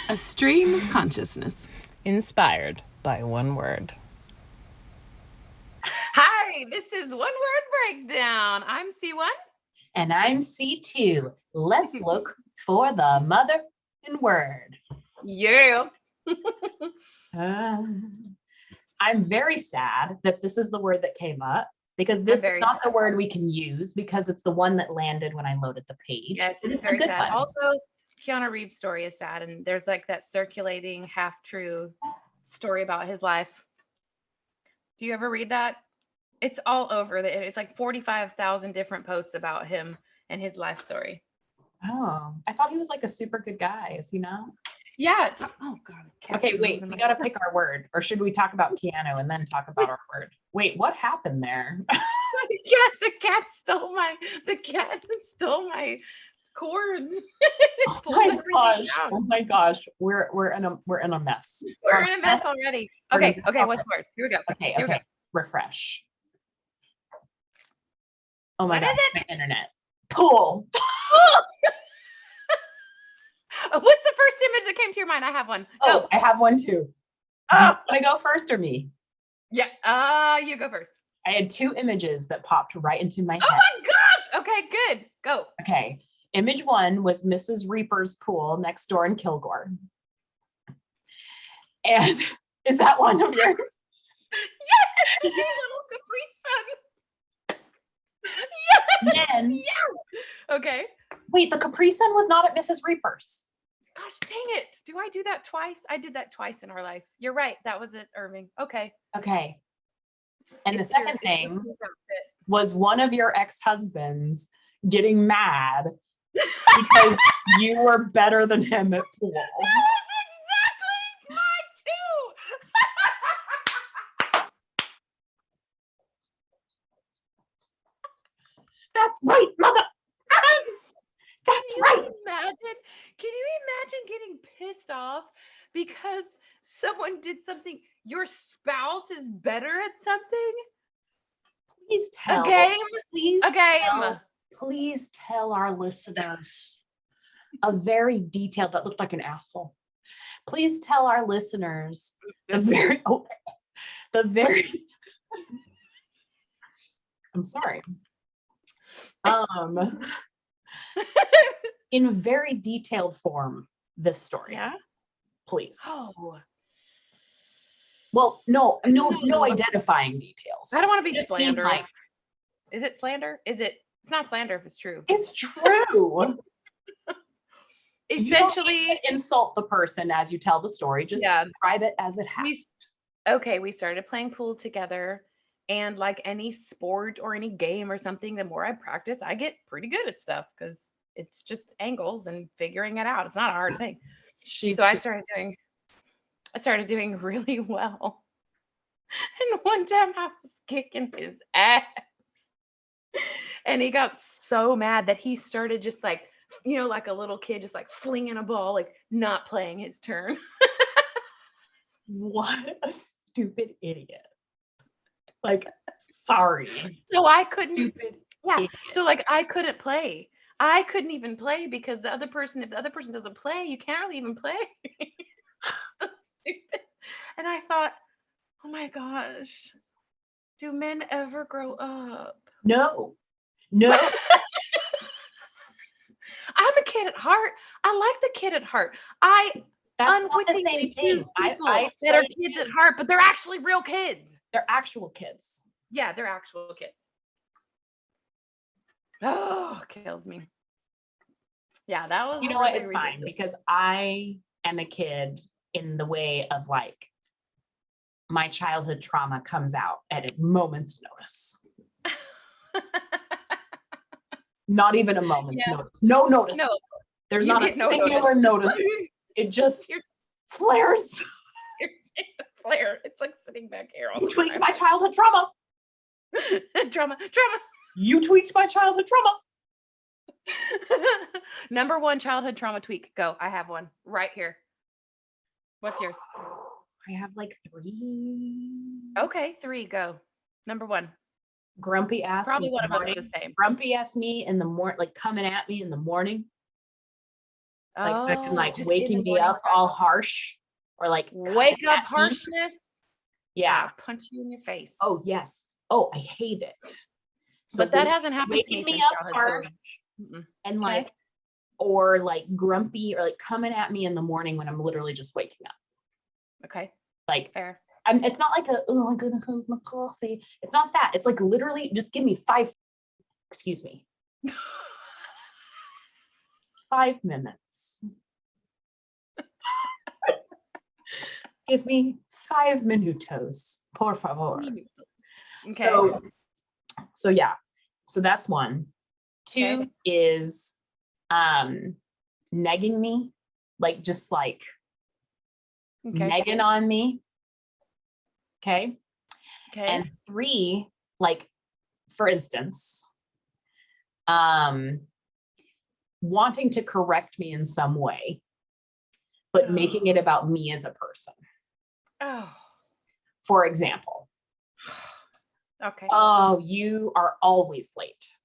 A stream of consciousness inspired by one word. Hi, this is One Word Breakdown. I'm C1. And I'm C2. Let's look for the mother and word. Yeah. I'm very sad that this is the word that came up because this is not the word we can use because it's the one that landed when I loaded the page. Yes, it's very sad. One. Also, Keanu Reeves' story is sad, and there's like that circulating half-true story about his life. Do you ever read that? It's all over. It's like 45,000 different posts about him and his life story. Oh, I thought he was like a super good guy. Is he not? Yeah. Oh God. Okay, wait. We gotta pick our word, or should we talk about Keanu and then talk about our word? Wait, what happened there? The cat stole my cords. Oh my gosh. We're in a mess. We're in a mess already. Okay, what's the word? Here we go. Okay. Refresh. Oh my God, my internet. Pool. What's the first image that came to your mind? I have one. Oh, I have one too. Do you want to go first or me? Yeah, you go first. I had two images that popped right into my head. Oh my gosh. Okay, good. Go. Okay. Image one was Mrs. Reaper's pool next door in Kilgore. And is that one of yours? Yes, the little Capri Sun. Yes. Yes. Okay. Wait, the Capri Sun was not at Mrs. Reaper's. Gosh, dang it. Do I do that twice? I did that twice in our life. You're right. That was at Irving. Okay. And the second thing was one of your ex-husbands getting mad because you were better than him at pool. That was exactly mine too. That's right, mother. That's right. Can you imagine getting pissed off because someone did something? Your spouse is better at something? Please tell. A game? Please tell our listeners a very detailed, that looked like an asshole. Please tell our listeners I'm sorry. In very detailed form, this story. Yeah. Please. Oh. Well, no identifying details. I don't want to be slanderous. Is it slander? It's not slander if it's true. It's true. Essentially, you don't insult the person as you tell the story. Just describe it as it happens. We started playing pool together, and like any sport or any game or something, the more I practice, I get pretty good at stuff because it's just angles and figuring it out. It's not a hard thing. So I started doing really well. And one time I was kicking his ass. And he got so mad that he started just like, like a little kid, just like flinging a ball, like not playing his turn. What a stupid idiot. Like, sorry. So I couldn't. Stupid. Yeah. So like I couldn't play. I couldn't even play because if the other person doesn't play, you can't really even play. So stupid. And I thought, oh my gosh, do men ever grow up? No. I'm a kid at heart. I like the kid at heart. That's unwittingly choose people that are kids at heart, but they're actually real kids. They're actual kids. Yeah, they're actual kids. Oh, kills me. Yeah, that was. You know what? It's fine because I am a kid in the way of like my childhood trauma comes out at a moment's notice. Not even a moment's notice. No notice. No. There's not a singular notice. It just flares. Flare. It's like sitting back here. You tweaked my childhood trauma. Trauma. You tweaked my childhood trauma. Number one childhood trauma tweak. Go. I have one right here. What's yours? I have like 3. Okay, 3. Go. Number one. grumpy ass Probably in one the of us morning. the same. Grumpy ass me in the morning, like coming at me in the morning. Like fucking like just in waking the me morning up all harsh or like wake coming up at me. harshness. Yeah. Punch you in your face. Oh yes. Oh, I hate it. So but that hasn't happened to me waking since up childhood. harsh So, and Okay. like, or like grumpy or like coming at me in the morning when I'm literally just waking up. okay, Like fair. it's not like I'm gonna have my coffee. It's not that. It's like literally just give me 5 minutes. Give me 5 minutos, por favor. Okay. So yeah. So that's one. 2 Okay. is negging me, like just like negging on me. Okay. Okay. And 3, like for instance, wanting to correct me in some way, but making it about me as a person. Oh. For example, Okay. oh, you are always late.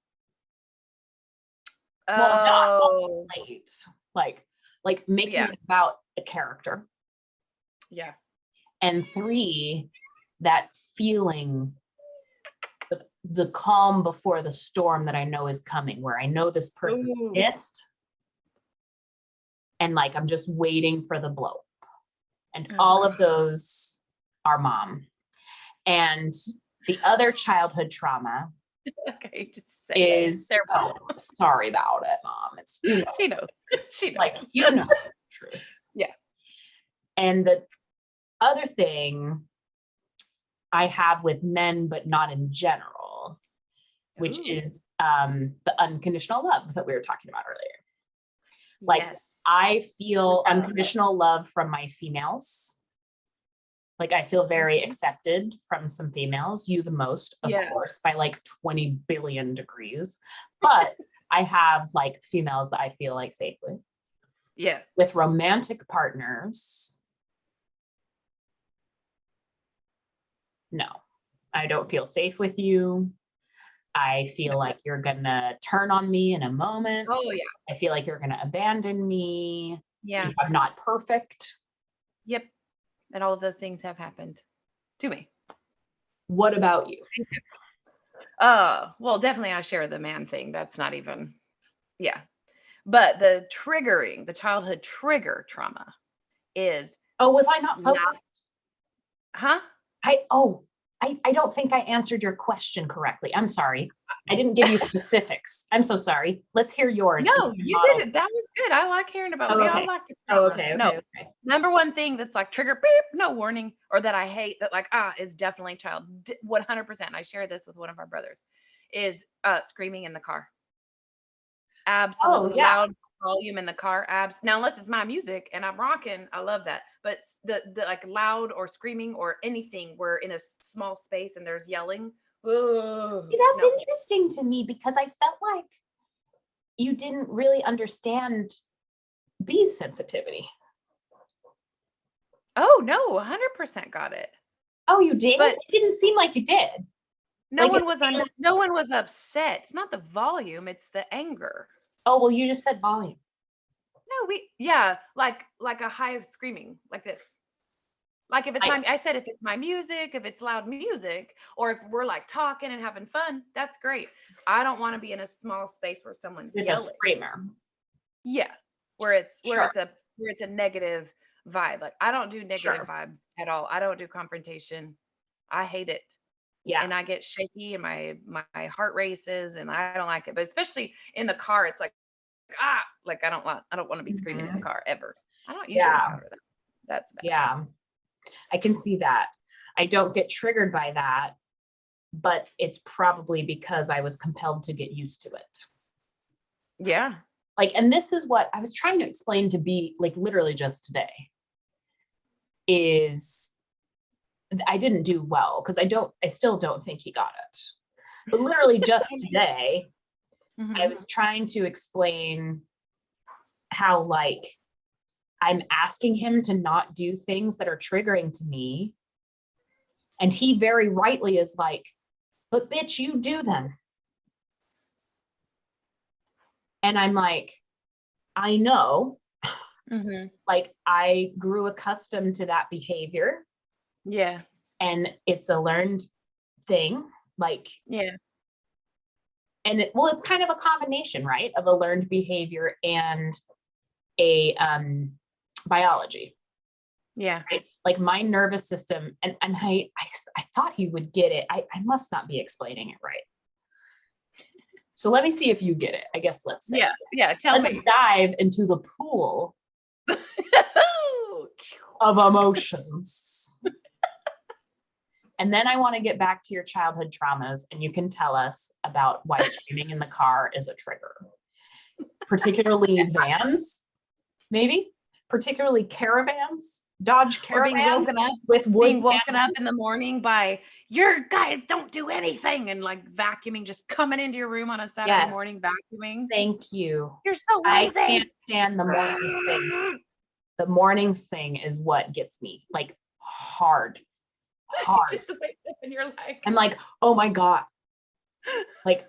Well, not always late. Like making it about a character. Yeah. And 3, that feeling, the calm before the storm that I know is coming, where I know this person's pissed. And like, I'm just waiting for the blow. And all of those are mom. And the other childhood trauma okay, just say is, sorry about it, mom. It's, you know, she knows. She knows. like, you know the truth. Yeah. And the other thing I have with men, but not in general, which is the unconditional love that we were talking about earlier. Like, I feel unconditional love from my females. Like, I feel very accepted from some females, you the most, of course, by like 20 billion degrees. But I have like females that I feel like safe with. Yeah. With romantic partners, no, I don't feel safe with you. I feel like you're gonna turn on me in a moment. Oh yeah. I feel like you're gonna abandon me. Yeah. I'm not perfect. Yep. And all of those things have happened to me. What about you? Well, definitely I share the man thing. That's not even, But the childhood trigger trauma is. Oh, was I not focused? Huh? I don't think I answered your question correctly. I'm sorry. I didn't give you specifics. I'm so sorry. Let's hear yours. No, you did it. That was good. I like hearing about we all like it. Okay. Number one thing that's like trigger beep, no warning, or that I hate that like is definitely 100%. I share this with one of our brothers, is screaming in the car. Absolutely loud volume in the car. Now, unless it's my music and I'm rocking, I love that. But the like loud or screaming or anything, we're in a small space and there's yelling. See, that's interesting to me because I felt like you didn't really understand B's sensitivity. Oh no, 100% got it. Oh, you did? But it didn't seem like you did. No one was upset. It's not the volume, it's the anger. Oh, well, you just said volume. No, like a high screaming like this. Like if it's I said if it's my music, if it's loud music, or if we're like talking and having fun, that's great. I don't want to be in a small space where someone's yelling. A screamer. Yeah, where it's a negative vibe. Like I don't do negative vibes at all. I don't do confrontation. I hate it. Yeah. And I get shaky and my heart races and I don't like it. But especially in the car, it's like I don't want to be screaming in the car ever. I don't usually encounter that. That's bad. Yeah. I can see that. I don't get triggered by that, but it's probably because I was compelled to get used to it. Yeah. Like, and this is what I was trying to explain to B, like literally just today, is I didn't do well because I still don't think he got it. But literally just today, I was trying to explain how like I'm asking him to not do things that are triggering to me. And he very rightly is like, but bitch, you do them. And I'm like, I know, like I grew accustomed to that behavior. Yeah. And it's a learned thing. Like, Yeah. And it's kind of a combination, right? Of a learned behavior and a biology. Yeah. Right? Like my nervous system, and I thought he would get it. I must not be explaining it right. So let me see if you get it. I guess let's say. Yeah. Tell me. Let's dive into the pool of emotions. And then I want to get back to your childhood traumas, and you can tell us about why screaming in the car is a trigger. Particularly vans, maybe, particularly caravans, Dodge Caravans, being woken up in the morning by your guys don't do anything, and like vacuuming, just coming into your room on a Saturday morning vacuuming. Thank you. You're so lazy. I can't stand the mornings thing. The mornings thing is what gets me, like hard. Just wake up and you're like, I'm like, oh my God. Like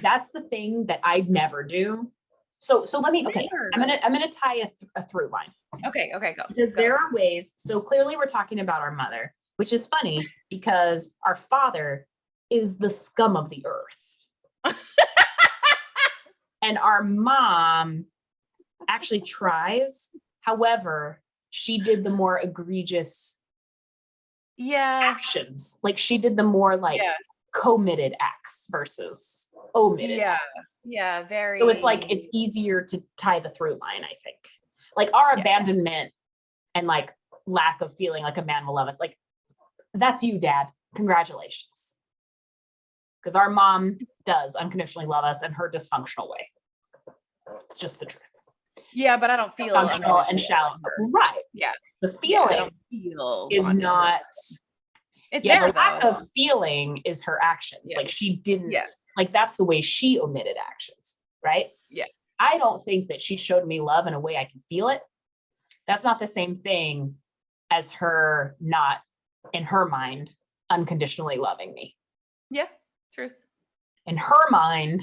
that's the thing that I never do. So let me, okay, I'm gonna tie a through line. Okay, go. Because there are ways, so clearly we're talking about our mother, which is funny because our father is the scum of the earth. And our mom actually tries. However, she did the more egregious actions. Like she did the more like committed acts versus omitted acts. Yeah, very. So it's like it's easier to tie the through line, I think. Like our abandonment and like lack of feeling like a man will love us. Like that's you, Dad. Congratulations. Because our mom does unconditionally love us in her dysfunctional way. It's just the truth. Yeah, but I don't feel dysfunctional and shallow. Right. Yeah. The feeling is not. It's the lack of feeling is her actions. Like she didn't. Like that's the way she omitted actions. Right. Yeah. I don't think that she showed me love in a way I can feel it. That's not the same thing as her not, in her mind, unconditionally loving me. Yeah, truth. In her mind,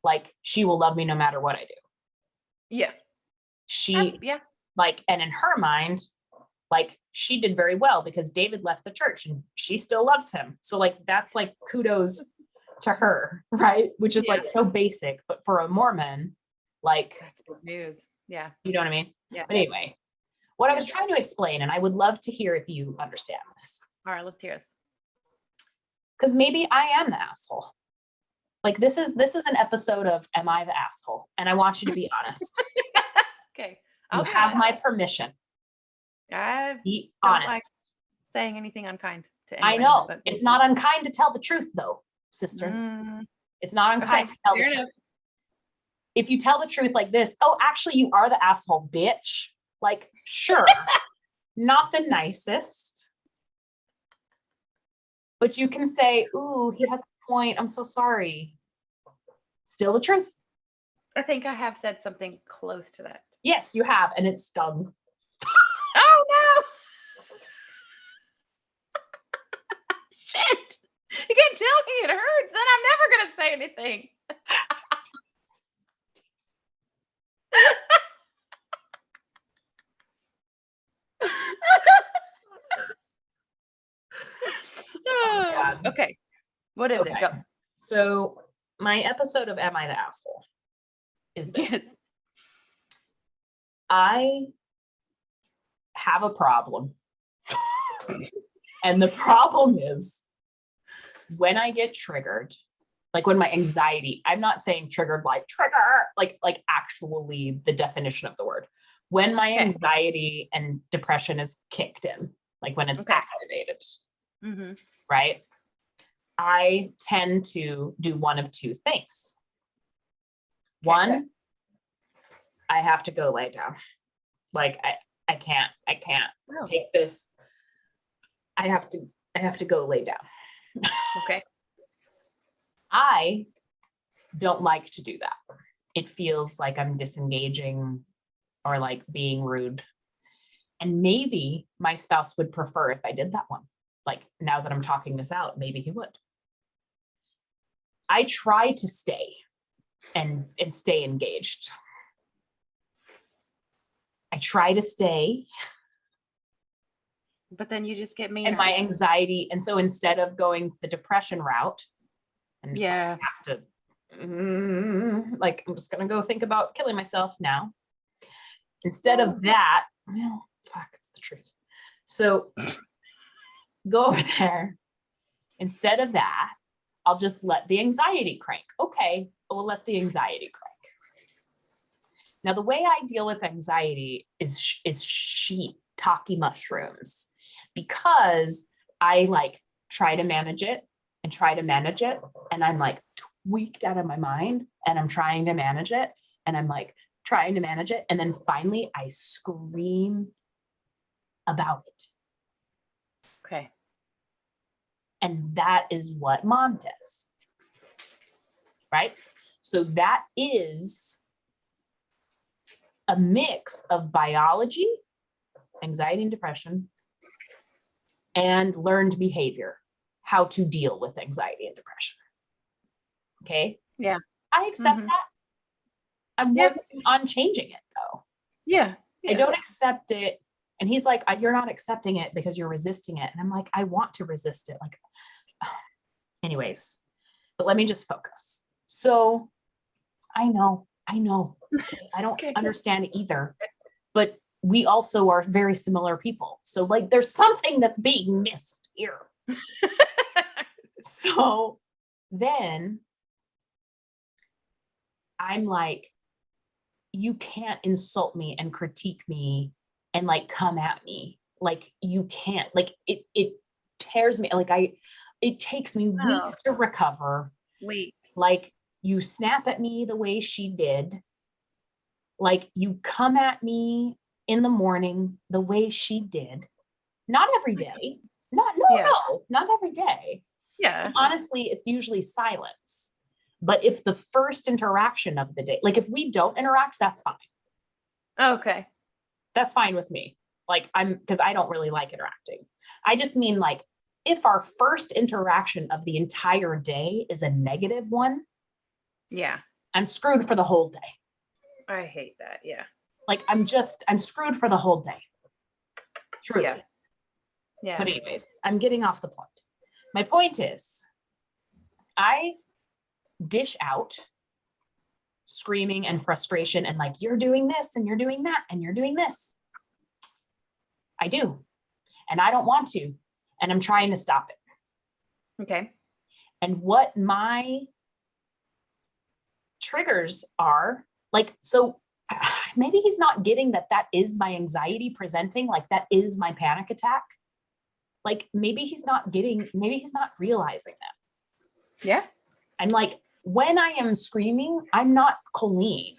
like she will love me no matter what I do. Yeah. Like, and in her mind, like she did very well because David left the church and she still loves him. So like, that's like kudos to her, right? Which is like so basic, but for a Mormon, like that's good news. Yeah. You know what I mean? Yeah. But anyway, what I was trying to explain, and I would love to hear if you understand this. All right, let's hear this. Because maybe I am the asshole. Like this is an episode of Am I the Asshole? And I want you to be honest. Okay. You have my permission. I be don't honest. like saying anything unkind to anyone. I know. It's not unkind to tell the truth though, sister. It's not unkind to tell the truth. If you tell the truth like this, oh, actually you are the asshole, bitch. Like, sure, not the nicest. But you can say, ooh, he has a point. I'm so sorry. Still the truth. I think I have said something close to that. Yes, you have. And it stung. Oh, no. Shit. You can't tell me it hurts. Then I'm never going to say anything. Oh, okay. What is it? Go. So my episode of Am I the Asshole is this. Yes. I have a problem. And the problem is when I get triggered, like when my anxiety, I'm not saying triggered like trigger, like actually the definition of the word. When my anxiety and depression is kicked in, like when it's activated, right? I tend to do one of two things. One, I have to go lay down. Like I can't take this. I have to go lay down. Okay. I don't like to do that. It feels like I'm disengaging or like being rude. And maybe my spouse would prefer if I did that one. like now that I'm talking this out, maybe he would. I try to stay and stay engaged. I try to stay. But then you just get meaner. And my anxiety. And so instead of going the depression route, and just Yeah. like, I have to, like, I'm just going to go think about killing myself now. Instead of that, well, fuck, it's the truth. So go over there. Instead of that, I'll just let the anxiety crank. Okay, we'll let the anxiety crank. Now, the way I deal with anxiety is shiitake mushrooms, because I like try to manage it and try to manage it. And I'm like tweaked out of my mind, and I'm trying to manage it. And I'm like trying to manage it. And then finally I scream about it. Okay. And that is what mom does. Right? So that is a mix of biology, anxiety and depression, and learned behavior, how to deal with anxiety and depression. Okay? Yeah. I accept that. I'm working on changing it though. Yeah. I don't accept it. And he's like, you're not accepting it because you're resisting it. And I'm like, I want to resist it. Like, anyways, but let me just focus. So I know. Okay, I don't understand either, but we also are very similar people. So like, there's something that's being missed here. So then I'm like, you can't insult me and critique me and like come at me. Like you can't, like it tears me. Like it takes me weeks to recover. Weeks. Like you snap at me the way she did. Like you come at me in the morning the way she did. Not every day. Not every day. Yeah. And honestly, it's usually silence. But if the first interaction of the day, like if we don't interact, that's fine. Okay. That's fine with me. Like because I don't really like interacting. I just mean like if our first interaction of the entire day is a negative one, yeah, I'm screwed for the whole day. I hate that. Yeah. Like I'm screwed for the whole day. Truly. Yeah. But anyways, I'm getting off the point. My point is, I dish out screaming and frustration and like, you're doing this and you're doing that and you're doing this. I do. And I don't want to. And I'm trying to stop it. Okay. And what my triggers are, like, so maybe he's not getting that is my anxiety presenting, like that is my panic attack. Like maybe he's not realizing that. Yeah. I'm like, when I am screaming, I'm not Colleen.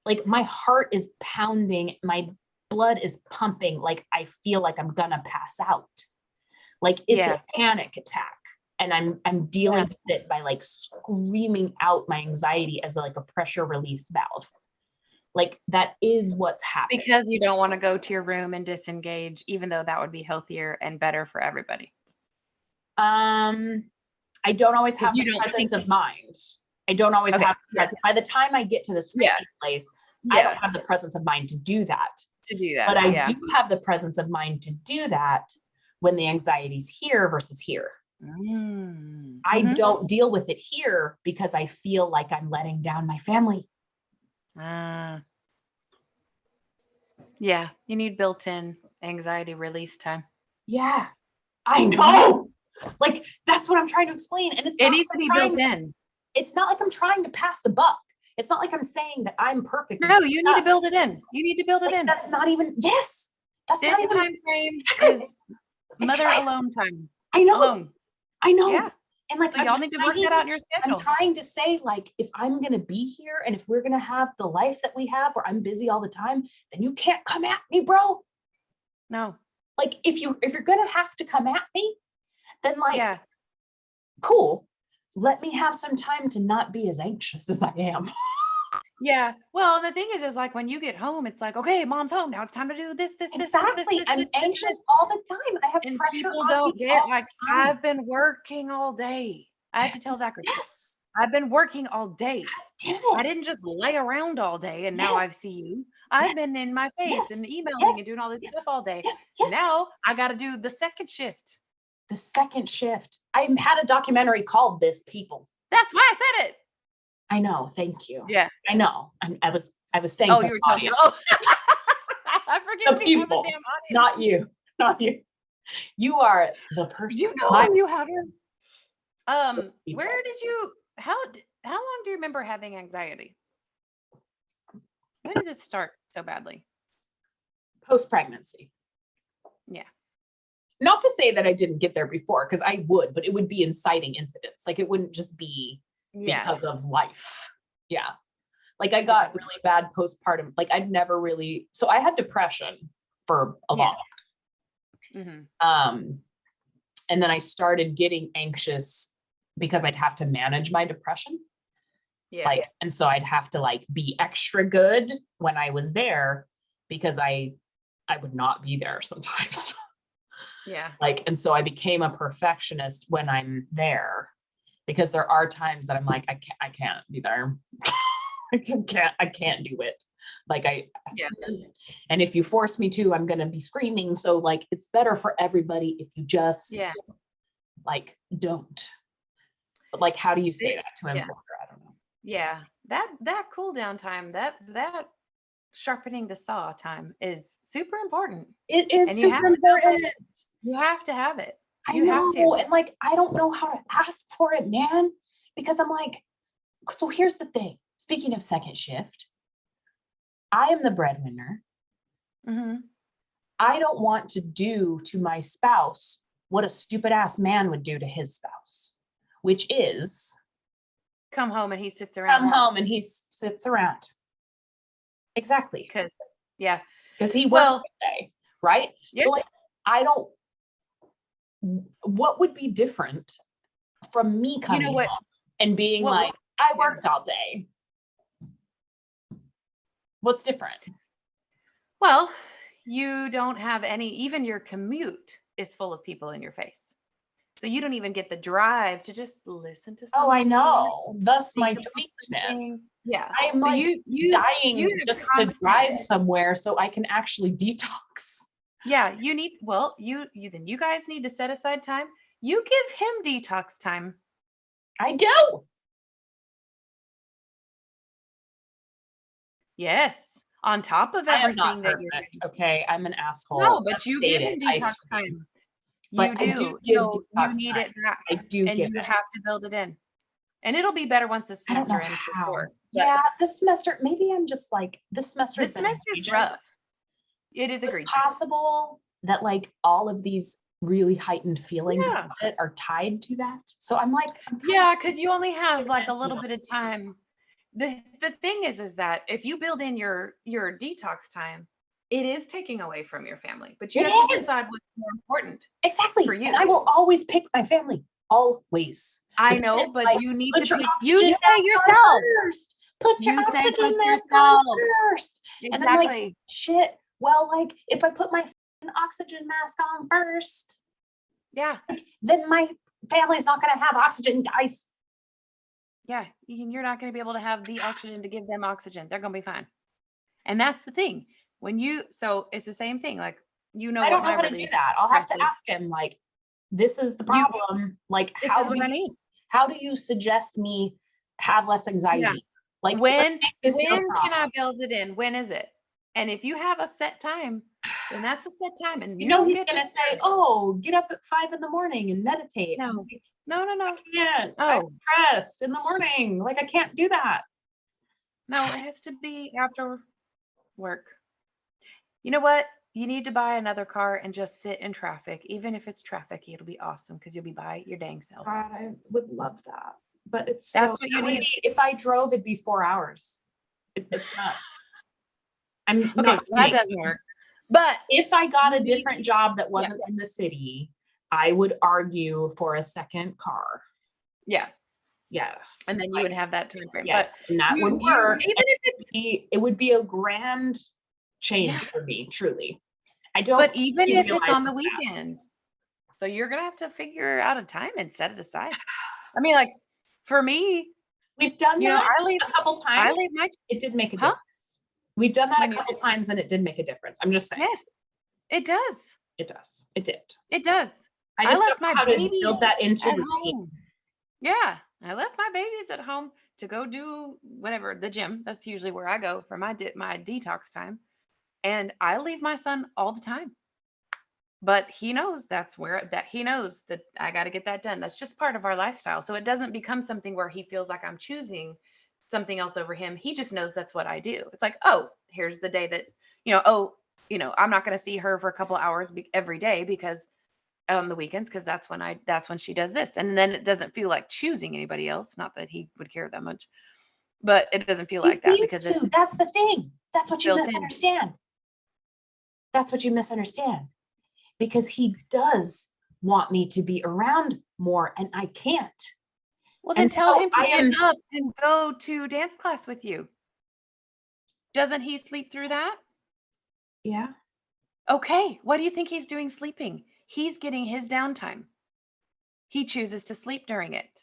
Like my heart is pounding, my blood is pumping, like I feel like I'm gonna pass out. Like it's a panic attack. And I'm dealing with it by like screaming out my anxiety as like a pressure release valve. Like that is what's happening. Because you don't want to go to your room and disengage, even though that would be healthier and better for everybody. I don't always have the presence of mind. I don't always have the presence. By the time I get to this place, I don't have the presence of mind to do that. But I do have the presence of mind to do that when the anxiety's here versus here. Mm-hmm. I don't deal with it here because I feel like I'm letting down my family. Yeah, you need built-in anxiety release time. Yeah, I know. Like that's what I'm trying to explain. And it needs to be built in. It's not like I'm trying to pass the buck. It's not like I'm saying that I'm perfect. No, you need to build it in. You need to build it in. That's not even, yes. That's this not even, time frame is mother alone time. I know. Alone. I know. Yeah. And like, so y'all need to work that out in your schedule. I'm trying to say, like, if I'm going to be here and if we're going to have the life that we have where I'm busy all the time, then you can't come at me, bro. No. Like, if you're going to have to come at me, then like, cool. Let me have some time to not be as anxious as I am. Yeah. Well, the thing is like when you get home, it's like, okay, mom's home. Now it's time to do this, Exactly. I'm anxious all the time. I have and pressure people on me don't get all like, the time. I've been working all day. I have to tell Zachary, Yes. I've been working all day. Damn I it. didn't just lay around all day and now Yes. I see you. I've Yes. been in my face and Yes. emailing Yes. and doing all this Yes. stuff all day. Yes. Yes. Now I got to do the second shift. The second shift. I had a documentary called This People. That's why I said it. I know. Thank you. Yeah. I know. I was saying. Oh, you were telling me. Oh, I forget The we have a people, damn audience. not you. Not you. You are the person. You know when you have her. Where did you? How long do you remember having anxiety? When did it start so badly? Post-pregnancy. Yeah. Not to say that I didn't get there before, because I would, but it would be inciting incidents. Like it wouldn't just be because of life. Yeah. Like I got really bad postpartum. Like I'd never really, so I had depression for a long time. Mm-hmm. And then I started getting anxious because I'd have to manage my depression. Yeah. Like, and so I'd have to like be extra good when I was there because I would not be there sometimes. Yeah. Like, and so I became a perfectionist when I'm there because there are times that I'm like, I can't be there. I can't do it. Like and if you force me to, I'm going to be screaming. So like, it's better for everybody if you just like, don't. But like, how do you say that to an employer? I don't know. Yeah. That cool down time, that sharpening the saw time is super important. It is super important. You have to have it. You have to. And like, I don't know how to ask for it, man, because I'm like, so here's the thing. Speaking of second shift, I am the breadwinner. Mm-hmm. I don't want to do to my spouse what a stupid ass man would do to his spouse, which is come home and he sits around. Exactly. Because he worked today, right? Yeah. So like, what would be different from me coming home and being like, I worked all day? What's different? Well, you don't have even your commute is full of people in your face. So you don't even get the drive to just listen to something. Oh, I know. Thus my tweakedness. Yeah. I am so like you dying just to drive somewhere so I can actually detox. Yeah, you need, you guys need to set aside time. You give him detox time. I do. Yes. On top of everything that you're doing. Okay, I'm an asshole. No, but you give him detox time. You do. So you need it back. I do. And you have to build it in. And it'll be better once the semester ends for sure. Yeah, this semester, maybe I'm just like, this semester is rough. It is egregious. It's possible that like all of these really heightened feelings are tied to that. So I'm like, because you only have like a little bit of time. The thing is that if you build in your detox time, it is taking away from your family, but you have to decide what's more important. Exactly. For you. And I will always pick my family. Always. I know, but like, you need to pick, you say yourself first. Put your oxygen mask on first. Exactly. And I'm like, shit. Well, like if I put my oxygen mask on first, then my family's not going to have oxygen, guys. Yeah, you're not going to be able to have the oxygen to give them oxygen. They're going to be fine. And that's the thing. So it's the same thing. Like, I don't know how to do that. I'll have to ask him, like, this is the problem. How do you suggest me have less anxiety? Yeah. Like, when can I build it in? When is it? And if you have a set time, then that's a set time. And he's going to say, oh, get up at 5 a.m. and meditate. No. I can't. I'm depressed in the morning. Like, I can't do that. No, it has to be after work. You know what? You need to buy another car and just sit in traffic. Even if it's traffic, it'll be awesome because you'll be by your dang self. God, I would love that. But that's what you need. If I drove, it'd be 4 hours. It's not. That doesn't work. But if I got a different job that wasn't in the city, I would argue for a second car. Yeah. Yes. And then you would have that time frame. Yes, But and that would you work. even if it's It would be a grand change Yeah. for me, truly. I don't but think even he if it's on realizes the that. weekend. So you're gonna have to figure out a time and set it aside. I mean, like for me, We've done you know, that I leave a couple times. my It did make a Huh? difference. We've done that When a you couple times and it did make a difference. I'm just saying. Yes, it does. It does. It did. It does. I I just don't left know my how to babies build that into at routine. home. Yeah, I left my babies at home to go do whatever, the gym. That's usually where I go for my my detox time. And I leave my son all the time. But he knows that he knows that I got to get that done. That's just part of our lifestyle. So it doesn't become something where he feels like I'm choosing something else over him. He just knows that's what I do. It's like, oh, here's the day that, I'm not going to see her for a couple hours every day because on the weekends, because that's when she does this. And then it doesn't feel like choosing anybody else. Not that he would care that much, but it doesn't feel like that because it's That's the thing. That's what you built in. misunderstand. That's what you misunderstand. Because he does want me to be around more and I can't. Well, then And tell so him to I get am- up and go to dance class with you. Doesn't he sleep through that? Yeah. Okay. What do you think he's doing sleeping? He's getting his downtime. He chooses to sleep during it.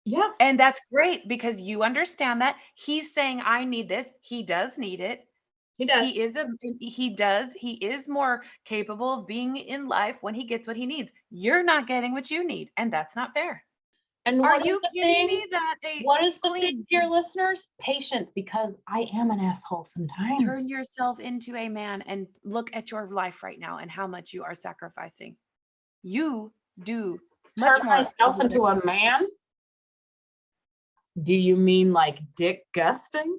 Yeah. And that's great because you understand that. He's saying, I need this. He does need it. He does. He is more capable of being in life when he gets what he needs. You're not getting what you need, and that's not fair. And Are what you is the kidding thing? me that What is the thing, dear listeners? Patience, because I am an asshole sometimes. turn yourself into a man and look at your life right now and how much you are sacrificing? You do much Turn more. myself into a man? Do you mean like Dick Gusting?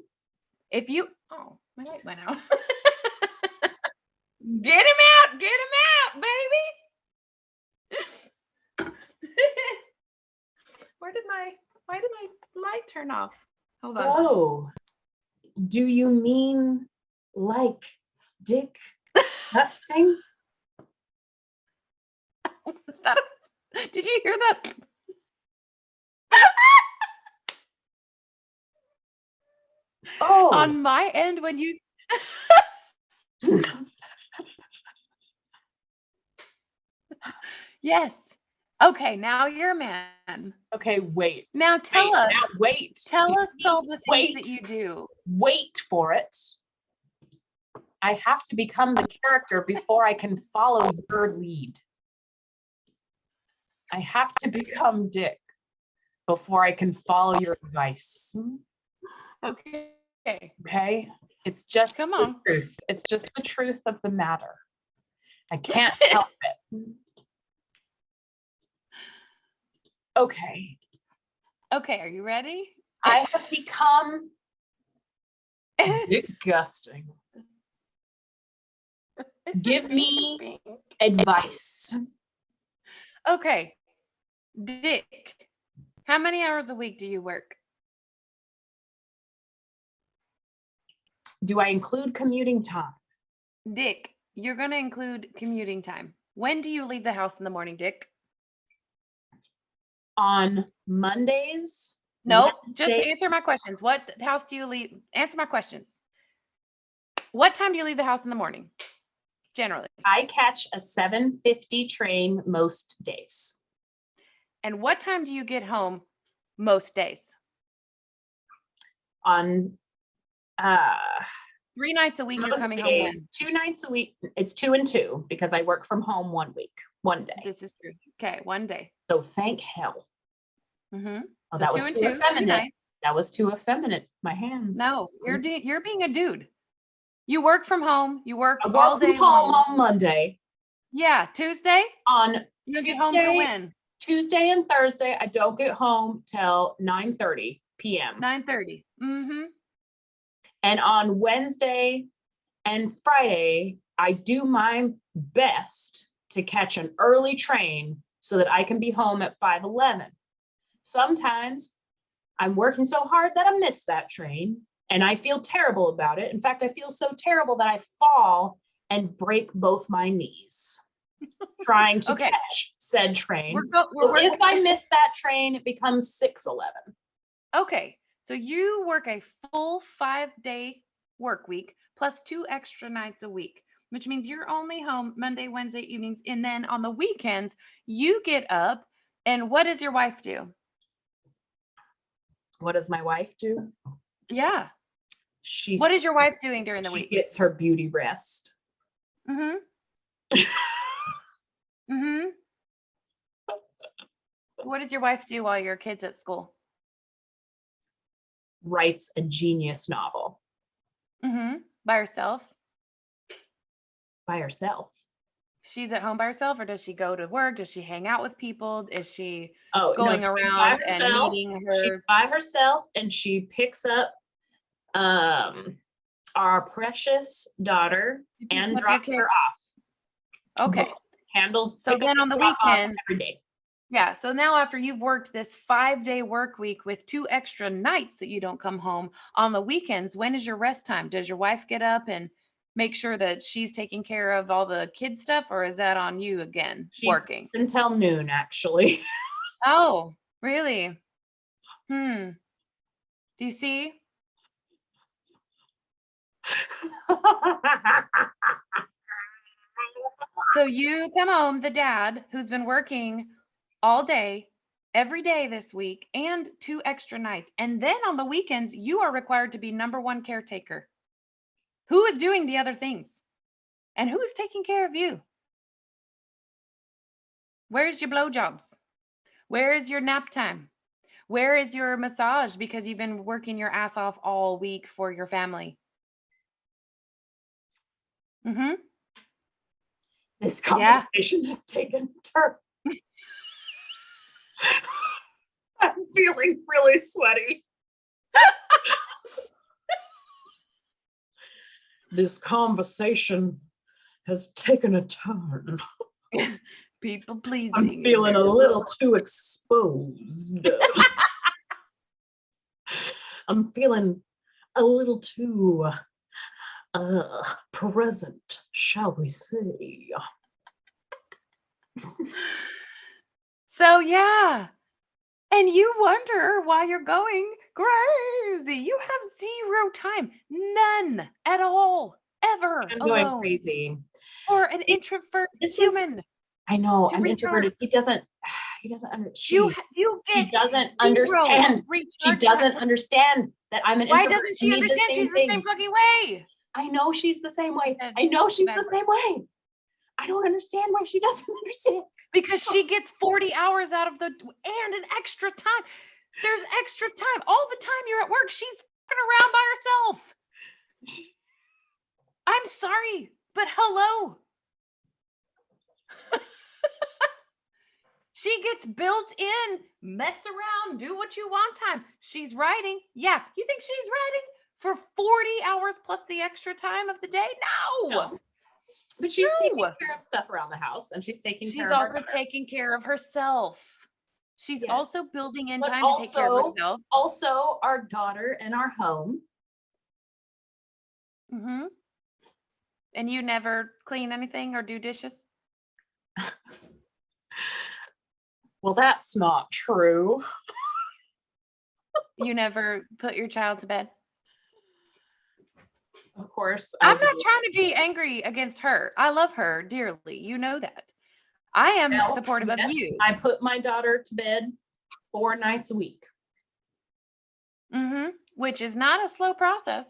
If you oh, my light went out. Get him out, baby. Why did my light turn off? Hold on. Oh, do you mean like Dick Gusting? Was that did you hear that? Oh. On my end when you Yes. Okay, now you're a man. Okay, wait. Now tell us. Now wait. Tell us all the things that Wait. you do. Wait for it. I have to become the character before I can follow your lead. I have to become Dick before I can follow your advice. Okay. Okay? It's just Come the on. truth. It's just the truth of the matter. I can't help it. Okay. Okay, are you ready? I have become Dick Gusting. Give me advice. Okay. Dick, how many hours a week do you work? Do I include commuting time? Dick, you're going to include commuting time. When do you leave the house in the morning, Dick? On Mondays? No, just Wednesdays? answer my questions. What house do you leave? Answer my questions. What time do you leave the house in the morning? Generally. I catch a 7:50 train most days. And what time do you get home most days? On 3 nights a week you're coming home when? 2 nights a week. It's 2 and 2 because I work from home 1 week, 1 day. This is true. Okay, 1 day. So thank hell. Mm-hmm. Oh, So that 2 was and too 2, 2 effeminate. nights. That was too effeminate. My hands. No, you're being a dude. You work from home. You work I all work day from home long. on Monday. Yeah, Tuesday. On You don't Tuesday, get home till when? Tuesday and Thursday, I don't get home till 9:30 p.m. 9:30. Mm-hmm. And on Wednesday and Friday, I do my best to catch an early train so that I can be home at 5:11. Sometimes I'm working so hard that I miss that train and I feel terrible about it. In fact, I feel so terrible that I fall and break both my knees. trying to Okay. catch said train. We're So if I miss that train, it becomes 6:11. Okay. So you work a full 5-day work week plus 2 extra nights a week, which means you're only home Monday, Wednesday evenings. And then on the weekends, you get up. And what does your wife do? What does my wife do? Yeah. She What is your wife doing during the she week? gets her beauty rest. Mm-hmm. Mm-hmm. What does your wife do while your kid's at school? Writes a genius novel Mm-hmm. By herself? by herself. She's at home by herself, or does she go to work? Does she hang out with people? Is she Oh, going no, she's by around and herself. meeting She's her? by herself, and she picks up our precious daughter and up your drops kid? her off. Okay. Both handles. So pick up then on and the drop off weekends, every day. yeah. So now after you've worked this 5-day work week with 2 extra nights that you don't come home on the weekends, when is your rest time? Does your wife get up and make sure that she's taking care of all the kid stuff, or is that on you again, She working? sleeps until noon, actually. Oh, really? Do you see? So you come home, the dad who's been working all day, every day this week, and 2 extra nights. And then on the weekends, you are required to be number one caretaker. Who is doing the other things? And who is taking care of you? Where's your blowjobs? Where is your nap time? Where is your massage because you've been working your ass off all week for your family? Mm-hmm. This conversation has taken a turn. I'm feeling really sweaty. This conversation has taken a turn. People pleasing. I'm feeling a little too exposed. I'm feeling a little too present, shall we say. So yeah. And you wonder why you're going crazy. You have 0 time, none at all, ever I'm alone. going crazy. For an introvert human. I know, to I'm recharge. introverted. He doesn't understand. She doesn't understand. She doesn't understand that I'm an Why introvert. doesn't she understand? She's the same fucking way. I know she's the same way. I know she's the same way. I don't understand why she doesn't understand. Because she gets 40 hours out of and an extra time. There's extra time. All the time you're at work, she's fucking around by herself. I'm sorry, but hello. She gets built in, mess around, do what you want time. She's writing. Yeah. You think she's writing for 40 hours plus the extra time of the day? No. But she's taking care of stuff around the house, and she's also taking care of herself. She's also building in time to take care of herself. Also, our daughter and our home. Mm-hmm. And you never clean anything or do dishes? Well, that's not true. You never put your child to bed? Of course. I'm not trying to be angry against her. I love her dearly. You know that. I am supportive of you. I put my daughter to bed 4 nights a week. Mm-hmm. Which is not a slow process.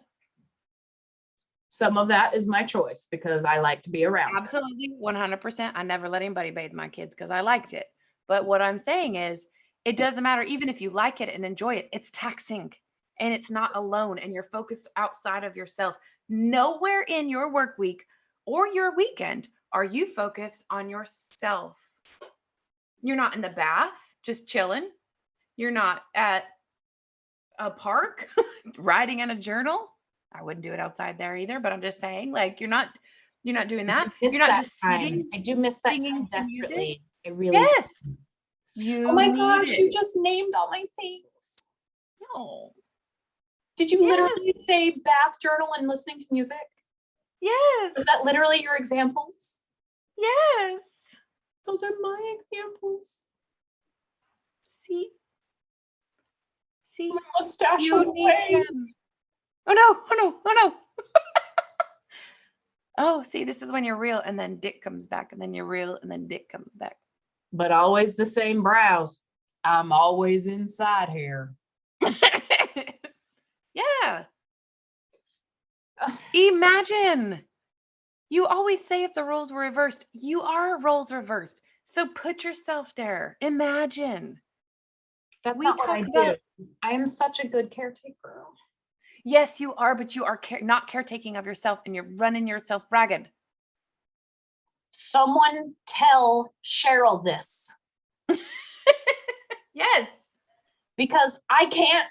Some of that is my choice because I like to be around. Absolutely, 100%. I never let anybody bathe my kids because I liked it. But what I'm saying is, it doesn't matter. Even if you like it and enjoy it, it's taxing and it's not alone and you're focused outside of yourself. Nowhere in your work week or your weekend are you focused on yourself. You're not in the bath, just chilling. You're not at a park writing in a journal. I wouldn't do it outside there either, but I'm just saying, like, you're not doing that. You're not just sitting. I do miss that singing time music. desperately. I really do. Oh my gosh, you just named all my things. No. Did you literally say bath, journal, and listening to music? Yes. Is that literally your examples? Yes. Those are my examples. See? See? My mustache You went need away. them. Oh no, oh no, oh no. Oh, see, this is when you're real and then Dick comes back, and then you're real and then Dick comes back. But always the same brows. I'm always inside here. Yeah. Imagine. You always say if the roles were reversed, you are roles reversed. So put yourself there. Imagine. That's We not what talk I about- do. I am such a good caretaker. Yes, you are, but you are not caretaking of yourself, and you're running yourself ragged. Someone tell Cheryl this, Yes. because I can't.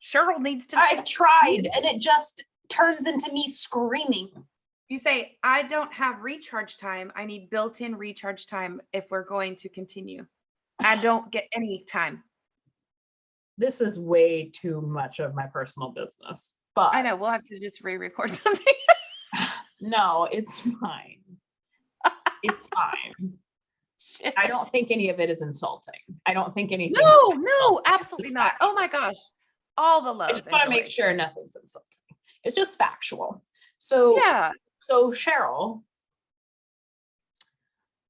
Cheryl needs to. I've tried and it just turns into me screaming. You say, I don't have recharge time. I need built-in recharge time if we're going to continue. I don't get any time. This is way too much of my personal business, but I know. We'll have to just re-record something. no, it's fine. It's fine. I don't think any of it is insulting. I don't think anything. No, absolutely not. Oh my gosh. All the love. I just want to make sure nothing's insulting. It's just factual. So Yeah. So Cheryl,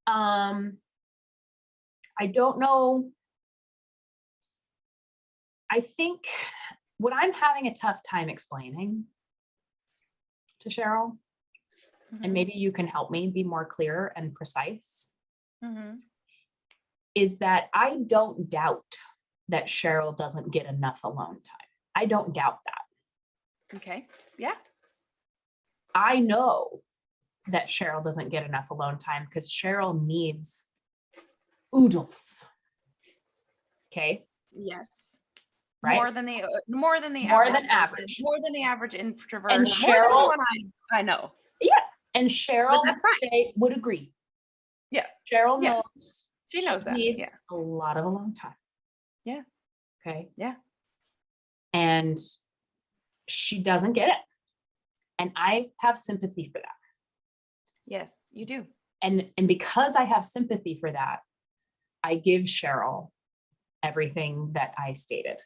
I don't know. I think what I'm having a tough time explaining to Cheryl, and maybe you can help me be more clear and precise, is that I don't doubt that Cheryl doesn't get enough alone time. I don't doubt that. Okay. Yeah. I know that Cheryl doesn't get enough alone time because Cheryl needs oodles. Okay. Yes. Right. More than the average. More than the average introvert. And more Cheryl, than anyone I know. Yeah. And Cheryl would agree. Yeah. Cheryl knows. She knows that. Needs a lot of alone time. Yeah. Okay. Yeah. And she doesn't get it. And I have sympathy for that. Yes, you do. And because I have sympathy for that, I give Cheryl everything that I stated.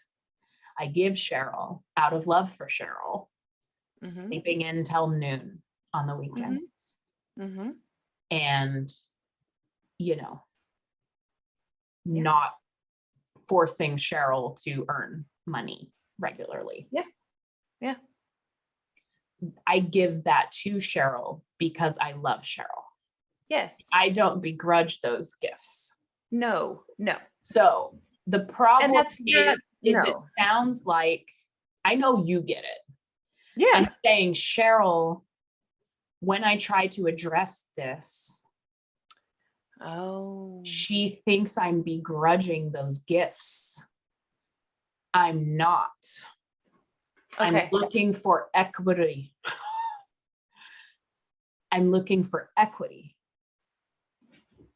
I give Cheryl, out of love for Cheryl, sleeping in till noon on the weekends. And, not forcing Cheryl to earn money regularly. Yeah. Yeah. I give that to Cheryl because I love Cheryl. Yes. I don't begrudge those gifts. No. So the problem is no. It sounds like, I know you get it. Yeah. I'm saying, Cheryl, when I try to address this, she thinks I'm begrudging those gifts. I'm not. Okay. I'm looking for equity.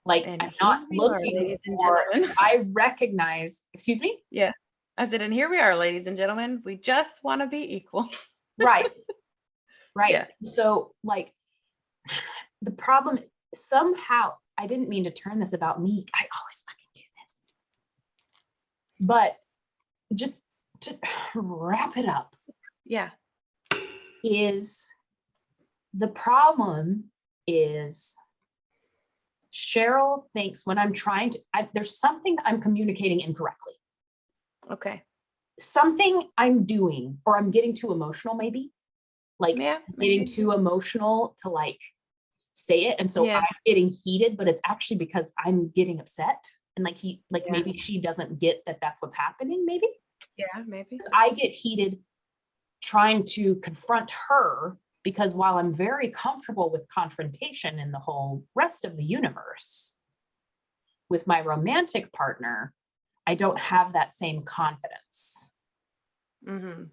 Like, I'm not looking for, I recognize, excuse me? Yeah. I said, and here we are, ladies and gentlemen. We just want to be equal. Right. Yeah. So, like, the problem, somehow, I didn't mean to turn this about me. I always fucking do this. But just to wrap it up. Yeah. Is the problem is Cheryl thinks when I'm trying to, there's something that I'm communicating incorrectly. Okay. Something I'm doing, or I'm getting too emotional, maybe. Like, getting too emotional to like say it. And so I'm getting heated, but it's actually because I'm getting upset. And maybe she doesn't get that that's what's happening, maybe. Yeah, maybe. I get heated trying to confront her because while I'm very comfortable with confrontation in the whole rest of the universe, with my romantic partner, I don't have that same confidence.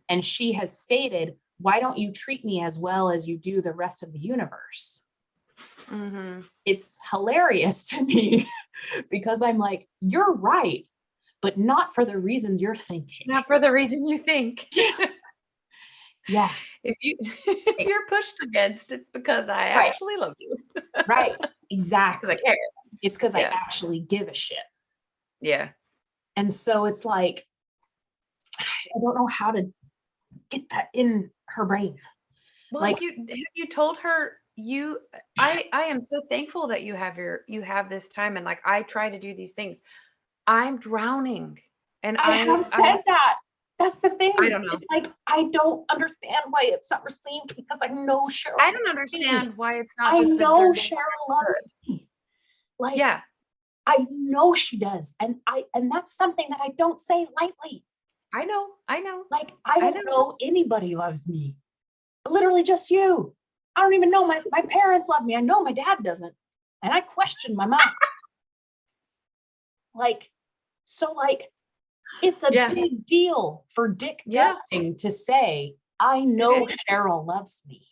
And she has stated, why don't you treat me as well as you do the rest of the universe? It's hilarious to me because I'm like, you're right, but not for the reasons you're thinking. Not for the reason you think. Yeah. If you're pushed against, it's because I actually love you. Right. Exactly. Because I care. It's because I Yeah. actually give a shit. Yeah. And so it's like, I don't know how to get that in her brain. Well, Like, have you told her I am so thankful that you have this time, and like I try to do these things. I'm drowning, and I have said that. That's the thing. I don't know. It's like, I don't understand why it's not received, because I know Cheryl. I don't understand why it's not I just know observing Cheryl loves me. Like, Yeah. I know she does. And that's something that I don't say lightly. I know. Like, I don't know anybody loves me. Literally just you. I don't even know my parents love me. I know my dad doesn't. And I question my mom. Like, so like, it's a big deal for Dick Gusting to say, I know Cheryl loves me.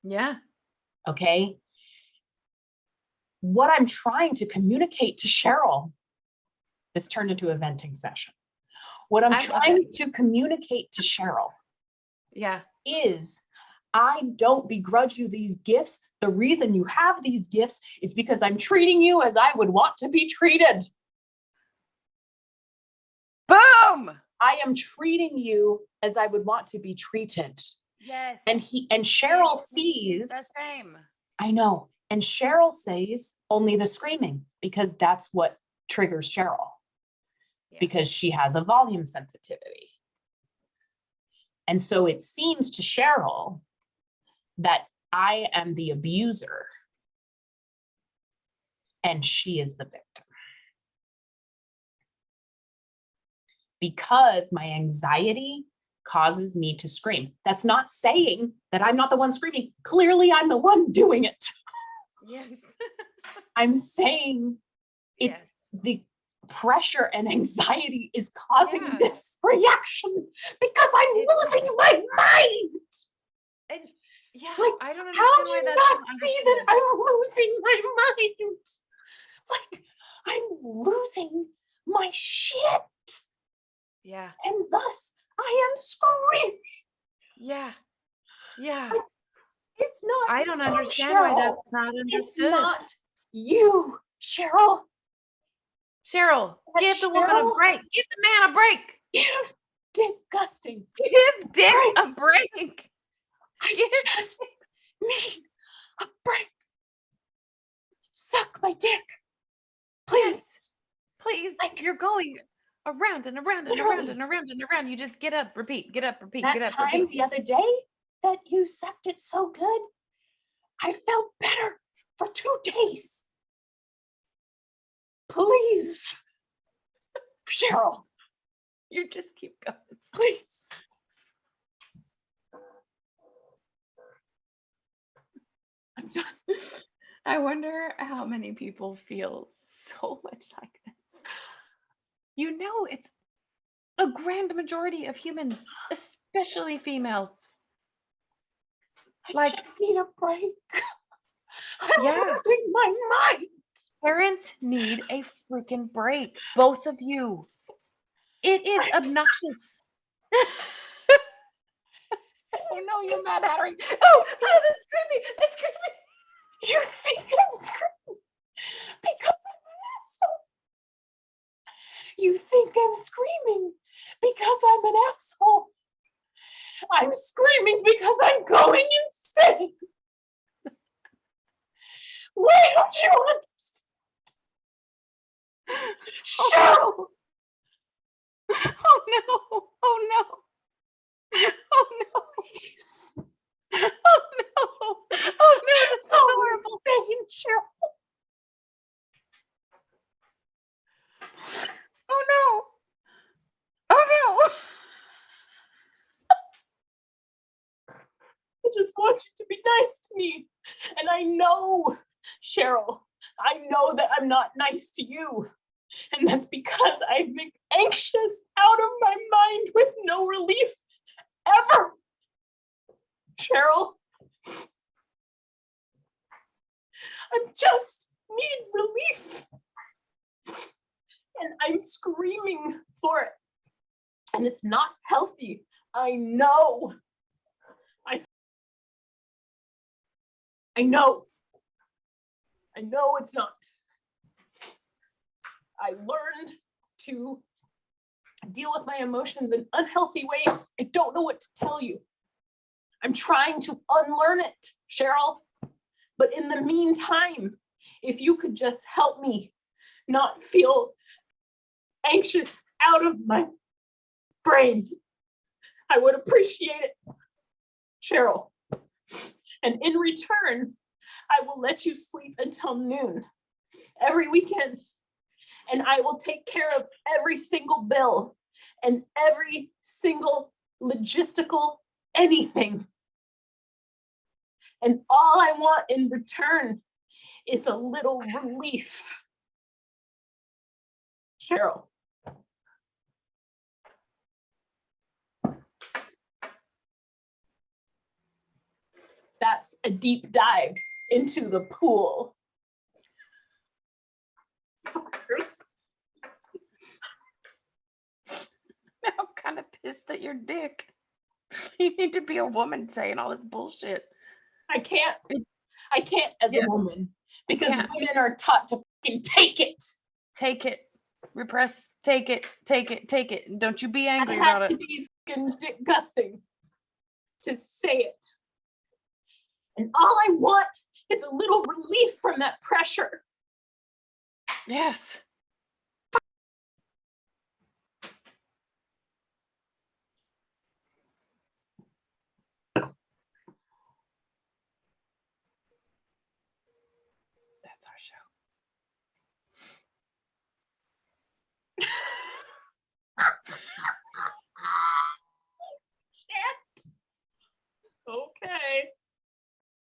Yeah. Okay. What I'm trying to communicate to Cheryl, this turned into a venting session. What I'm trying to communicate to Cheryl is, I don't begrudge you these gifts. The reason you have these gifts is because I'm treating you as I would want to be treated. Boom! I am treating you as I would want to be treated. Yes. And Cheryl sees the same. I know. And Cheryl says only the screaming, because that's what triggers Cheryl, because she has a volume sensitivity. And so it seems to Cheryl that I am the abuser and she is the victim. Because my anxiety causes me to scream. That's not saying that I'm not the one screaming. Clearly, I'm the one doing it. Yes. I'm saying it's the pressure and anxiety is causing this reaction, because I'm losing my mind. And like, I don't understand how do why you that's not see that I'm losing my mind? Like, I'm losing my shit. Yeah. And thus I am screaming. Yeah. Yeah. Like, it's not. I don't understand Cheryl. why that's not understood. It's not you, Cheryl. Cheryl, give the woman a break. Give the man a break. Give Dick Gusting. Give Dick a break. I just need a break. Suck my dick. Please. Yes. Please. Like, you're going around and around and around and around and around. You just get up, repeat, get up, repeat, get up, repeat. The other day that you sucked it so good, I felt better for 2 days. Please, Cheryl. You just keep going. Please. I'm done. I wonder how many people feel so much like this. You know, it's a grand majority of humans, especially females. I just need a break. I'm losing my mind. Parents need a freaking break. Both of you. It is obnoxious. Oh no, you're mad at her. Oh, that's creepy. That's creepy. You think I'm screaming because I'm an asshole. You think I'm screaming because I'm an asshole. I'm screaming because I'm going insane. Why don't you understand? Cheryl. Oh no. Oh no. Oh no. Please. Oh no. Oh no, this is horrible. Cheryl. Oh no. Oh no. I just want you to be nice to me. And I know, Cheryl, I know that I'm not nice to you. And that's because I've been anxious out of my mind with no relief ever. Cheryl, I just need relief. And I'm screaming for it. And it's not healthy. I know. I know. I know it's not. I learned to deal with my emotions in unhealthy ways. I don't know what to tell you. I'm trying to unlearn it, Cheryl. But in the meantime, if you could just help me not feel anxious out of my brain, I would appreciate it, Cheryl. And in return, I will let you sleep until noon every weekend. And I will take care of every single bill and every single logistical anything. And all I want in return is a little relief. Cheryl. That's a deep dive into the pool. I'm kind of pissed at your dick. You need to be a woman saying all this bullshit. I can't as Yeah. a woman because Yeah. women are taught to fucking take it. Take it. Repress. Take it. Take it. Take it. Don't you be angry I had about to it. be fucking Dick Gusting to say it. And all I want is a little relief from that pressure. Yes.